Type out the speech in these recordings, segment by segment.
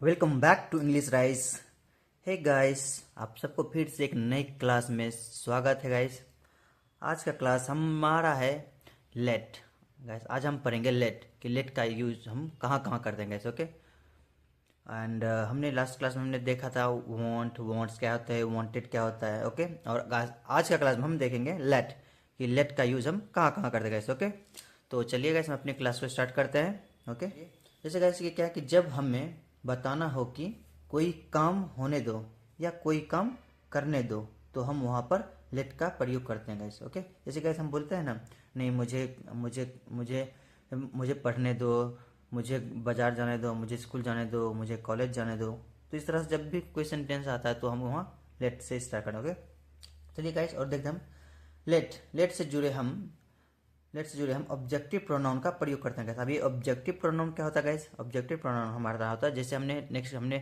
Welcome back to English Rice. Hey guys, आप सबको फिर से एक नई क्लास में स्वागत है गाइस। आज का क्लास हमारा है लेट। गाइस आज हम पढ़ेंगे लेट कि लेट का यूज हम कहाँ कहाँ करते हैं गाइस। ओके एंड हमने लास्ट क्लास में हमने देखा था वांट्स क्या होता है, वांटेड क्या होता है। ओके और आज का क्लास में हम देखेंगे लेट कि लेट का यूज हम कहाँ कहाँ करते हैं गाइस। ओके तो चलिए गाइस हम अपनी क्लास को स्टार्ट करते हैं। ओके जैसे गाइस कि क्या है कि जब हमें बताना हो कि कोई काम होने दो या कोई काम करने दो तो हम वहाँ पर लेट का प्रयोग करते हैं गाइस। ओके जैसे गाइस हम बोलते हैं ना, नहीं मुझे मुझे मुझे मुझे पढ़ने दो, मुझे बाजार जाने दो, मुझे स्कूल जाने दो, मुझे कॉलेज जाने दो। तो इस तरह से जब भी कोई सेंटेंस आता है तो हम वहाँ लेट से स्टार्ट करेंगे। चलिए गाइस और देखते हैं हम लेट से जुड़े हम ऑब्जेक्टिव प्रोनाउन का प्रयोग करते हैं। अभी ऑब्जेक्टिव प्रोनाउन क्या होता है गाइस? ऑब्जेक्टिव प्रोनाउन हमारा होता है, जैसे हमने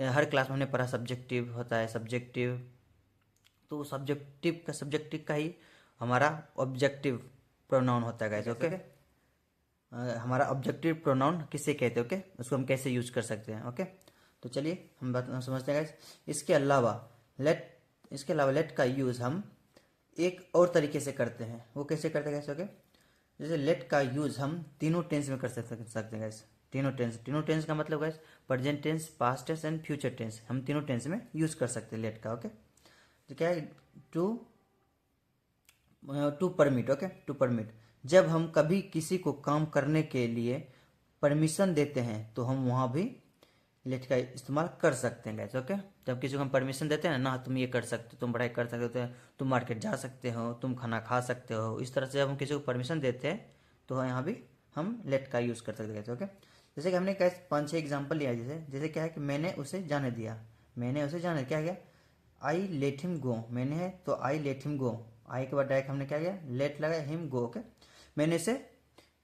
हर क्लास में हमने पढ़ा सब्जेक्टिव होता है, सब्जेक्टिव। तो सब्जेक्टिव का ही हमारा ऑब्जेक्टिव प्रोनाउन होता है गाइस। ओके हमारा ऑब्जेक्टिव प्रोनाउन किसे कहते हैं? ओके उसको हम कैसे यूज कर सकते हैं? ओके तो चलिए हम समझते हैं गाइस। इसके अलावा लेट का यूज हम एक और तरीके से करते हैं। वो कैसे करते हैं गाइस? ओके जैसे लेट का यूज हम तीनों टेंस में कर सकते हैं गाइस। तीनों टेंस का मतलब guys present tense, past tense and future tense, हम तीनों टेंस में यूज कर सकते हैं लेट का। ओके तो क्या है to to permit. Okay to permit, जब हम कभी किसी को काम करने के लिए परमिशन देते हैं तो हम वहाँ भी लेट का इस्तेमाल कर सकते हैं गाइस। ओके जब किसी को हम परमिशन देते हैं ना, तुम ये कर सकते हो, तुम पढ़ाई कर सकते हो, तुम मार्केट जा सकते हो, तुम खाना खा सकते हो, इस तरह से जब हम किसी को परमिशन देते हैं तो यहाँ भी हम लेट का यूज़ कर सकते हैं गाइस। ओके जैसे कि हमने कैसे 5-6 एग्जाम्पल लिया, जैसे जैसे क्या है कि मैंने उसे जाने दिया, क्या गया? I let him go. मैंने है तो आई लेट हिम गो, आई के बाद डायरेक्ट हमने क्या किया? लेट लगाया, हिम गो। ओके मैंने इसे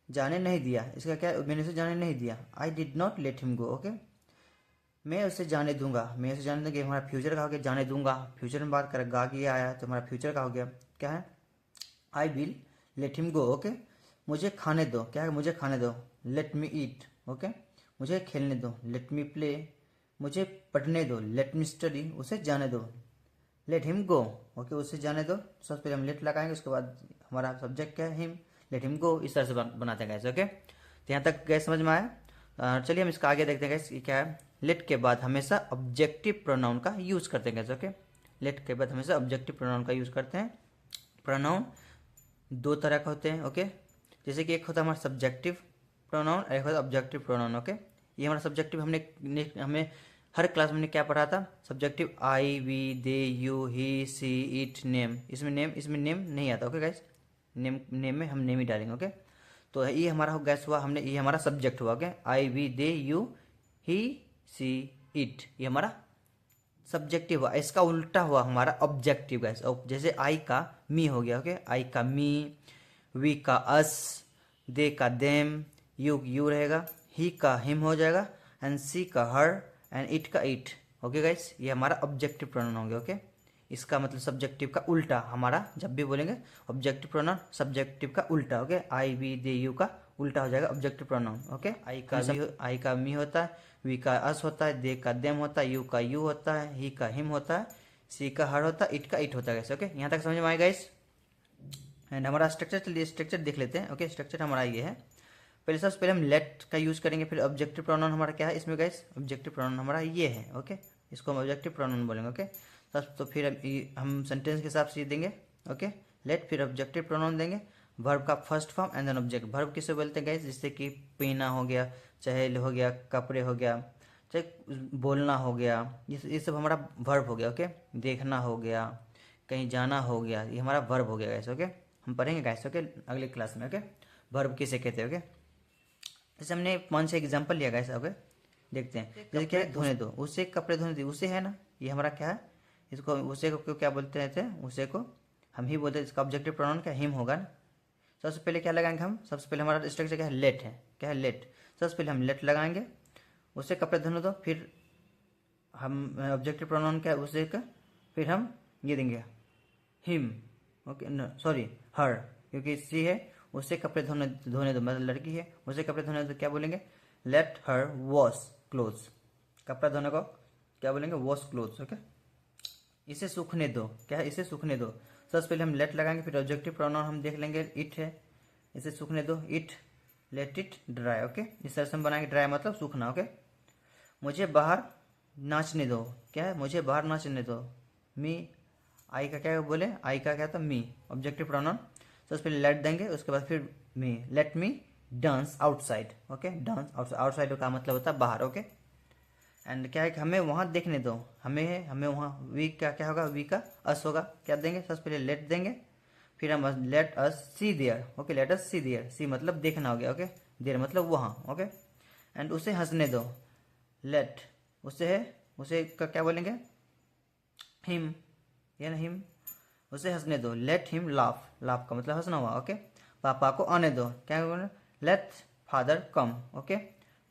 जाने नहीं दिया, इसका क्या? मैंने उसे जाने नहीं दिया, I did not let him go. Okay मैं उसे जाने दूंगा, हमारा फ्यूचर का हो गया, जाने दूंगा। फ्यूचर में बात करें, गा किया आया तो हमारा फ्यूचर का हो गया, क्या है? I will let him go. Okay मुझे खाने दो, क्या है? मुझे खाने दो, लेट मी ईट। ओके मुझे खेलने दो, लेट मी प्ले। मुझे पढ़ने दो, लेट मी स्टडी। उसे जाने दो, लेट हिम गो। ओके उसे जाने दो, सबसे पहले हम लेट लगाएंगे, उसके बाद हमारा सब्जेक्ट क्या है? हिम। लेट हिम गो, इस तरह से बनाते हैं गैस। ओके तो यहाँ तक गैस समझ में आया? चलिए हम इसका आगे देखते हैं गैस क्या है। लेट के बाद हमेशा ऑब्जेक्टिव प्रोनाउन का यूज करते हैं गैस। ओके लेट के बाद हमेशा ऑब्जेक्टिव प्रोनाउन का यूज करते हैं। प्रोनाउन दो तरह का होते हैं। ओके जैसे कि एक होता है हमारा सब्जेक्टिव प्रोनाउन, एक होता है ऑब्जेक्टिव प्रोनाउन। ओके ये हमारा सब्जेक्टिव हमें हर क्लास में हमने क्या पढ़ा था? Subjective I, we, they, you, he, she, it, name. इसमें नेम नहीं आता। ओके गाइस नेम में हम नेम ही डालेंगे। ओके तो ये हमारा हो गैस हुआ, हमने ये हमारा सब्जेक्ट हुआ। Okay I, we, they, you, he, she, it, ये हमारा सब्जेक्टिव हुआ। इसका उल्टा हुआ हमारा ऑब्जेक्टिव गैस। जैसे आई का मी हो गया। ओके आई का मी, वी का अस, दे का देम, यू रहेगा, ही का हिम हो जाएगा, एंड सी का हर, एंड इट का इट। ओके गाइस ये हमारा ऑब्जेक्टिव प्रोनाउन हो गया। ओके इसका मतलब सब्जेक्टिव का उल्टा हमारा जब भी बोलेंगे ऑब्जेक्टिव प्रोनाउन सब्जेक्टिव का उल्टा। Okay I, we, they, you का उल्टा हो जाएगा ऑब्जेक्टिव प्रोनाउन। ओके आई का मी होता है, वी का अस होता है, दे का देम होता है, यू का यू होता है, ही का हिम होता है, सी का हर होता है, इट का इट होता है। ओके यहाँ तक समझ में आएगा इस। एंड हमारा स्ट्रक्चर, चलिए स्ट्रक्चर देख लेते हैं। ओके स्ट्रक्चर हमारा ये है, पहले सबसे पहले हम लेट का यूज करेंगे, फिर ऑब्जेक्टिव प्रोनाउन हमारा क्या है इसमें गाइस? ऑब्जेक्टिव प्रोनाउन हमारा ये है। ओके इसको हम ऑब्जेक्टिव प्रोनाउन बोलेंगे। ओके तो फिर हम सेंटेंस के हिसाब से देंगे। ओके लेट फिर ऑब्जेक्टिव प्रोनाउन देंगे, वर्ब का first form and then object. Verb किसे बोलते हैं गाइस? जैसे कि पीना हो गया, चहल हो गया, कपड़े हो गया, चाहे बोलना हो गया, ये सब हमारा वर्ब हो गया। ओके देखना हो गया, कहीं जाना हो गया, ये हमारा वर्ब हो गया गाइस। ओके हम पढ़ेंगे गाइस ओके अगले क्लास में। ओके वर्ब किसे कहते हैं? ओके जैसे हमने 5-6 एग्जाम्पल लिया गया ओके देखते हैं। जैसे क्या है? धोने दो, उसे कपड़े धोने दो, उसे है ना, ये हमारा क्या है? इसको उसे को क्या बोलते थे? उसे को हम ही बोलते हैं। इसका ऑब्जेक्टिव प्रोनाउन क्या? हिम होगा ना। सबसे पहले क्या लगाएंगे हम? सबसे पहले हमारा स्ट्रक्चर क्या है? लेट है। क्या है? लेट। सबसे पहले हम लेट लगाएंगे, उसे कपड़े धोने दो, फिर हम ऑब्जेक्टिव प्रोनाउन क्या है? उसे का, फिर हम ये देंगे हिम। ओके सॉरी हर, क्योंकि सी है, उसे कपड़े धोने धोने दो, मतलब लड़की है, उसे कपड़े धोने दो, क्या बोलेंगे? Let her wash clothes. कपड़ा धोने को क्या बोलेंगे, वॉश क्लोथ्स। ओके, इसे सूखने दो, क्या है, इसे सूखने दो। सबसे पहले हम लेट लगाएंगे, फिर ऑब्जेक्टिव प्रोनाउन हम देख लेंगे, इट है, इसे सूखने दो, it, let it dry. Okay, इस तरह से हम बनाएंगे, ड्राई मतलब सूखना। ओके, मुझे बाहर नाचने दो, क्या है, मुझे बाहर नाचने दो, मी, आई का क्या बोले, आई का क्या था, मी, ऑब्जेक्टिव प्रोनाउन। सबसे पहले लेट देंगे, उसके बाद फिर me, let me dance outside. Okay, dance outside, outside का मतलब होता है बाहर। ओके, एंड क्या है कि हमें वहाँ देखने दो, हमें वहाँ, वी का क्या होगा, वी का अस होगा, क्या देंगे, सबसे पहले लेट देंगे, फिर हम let us see there. Okay, let us see there, see मतलब देखना हो गया। ओके, देयर मतलब वहाँ। ओके, एंड उसे हंसने दो, लेट, उसे है, उसे का क्या बोलेंगे, हिम, या ना हिम, उसे हंसने दो, लेट हिम लाफ, लाफ का मतलब हंसना हुआ। ओके, पापा को आने दो, क्या बोले, लेट फादर कम। ओके,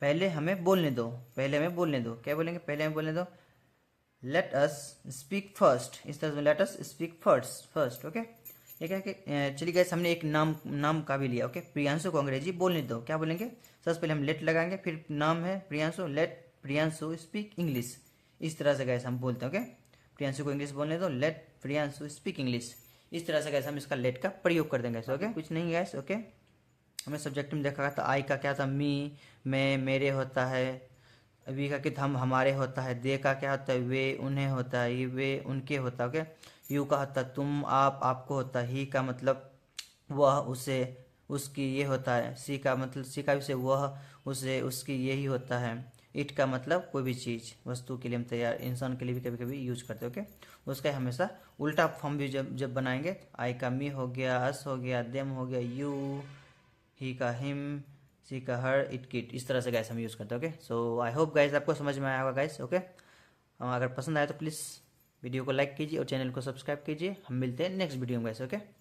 पहले हमें बोलने दो, पहले हमें बोलने दो, क्या बोलेंगे, पहले हमें बोलने दो, लेट अस स्पीक फर्स्ट, इस तरह से let us speak first, first. Okay, ये क्या है कि चलिए गाइस, हमने एक नाम का भी लिया। ओके, प्रियांशु को अंग्रेजी बोलने दो, क्या बोलेंगे, सबसे पहले हम लेट लगाएंगे, फिर नाम है Priyanshu, let Priyanshu speak English. इस तरह से गाइस हम बोलते हैं। ओके, प्रियांशु को इंग्लिश बोलने दो, लेट प्रियांशु स्पीक इंग्लिश। इस तरह से गाइस हम इसका लेट का प्रयोग कर देंगे। ओके, कुछ नहीं गाइस। ओके, हमने सब्जेक्ट में देखा था, आई का क्या था, मी, मैं, मेरे होता है, वी का कि हम, हमारे होता है, दे का क्या होता है, वे, उन्हें होता है, ये वे, उनके होता है। ओके, यू का होता है तुम, आप, आपको होता है, ही का मतलब वह, उसे, उसकी, ये होता है, सी का मतलब, सी का भी से वह, उसे, उसकी, यही होता है, इट का मतलब कोई भी चीज़, वस्तु के लिए हम तैयार, इंसान के लिए भी कभी कभी यूज करते हैं। ओके, उसका हमेशा उल्टा फॉर्म भी जब जब बनाएंगे, आई का मी हो गया, अस हो गया, देम हो गया, यू, ही का हिम, सी का हर, इट किट, इस तरह से गाइस हम यूज़ करते हैं। Okay, so I hope guys आपको समझ में आया होगा गाइस। ओके, अगर पसंद आया तो प्लीज़ वीडियो को लाइक कीजिए और चैनल को सब्सक्राइब कीजिए। हम मिलते हैं नेक्स्ट वीडियो में गाइस। ओके।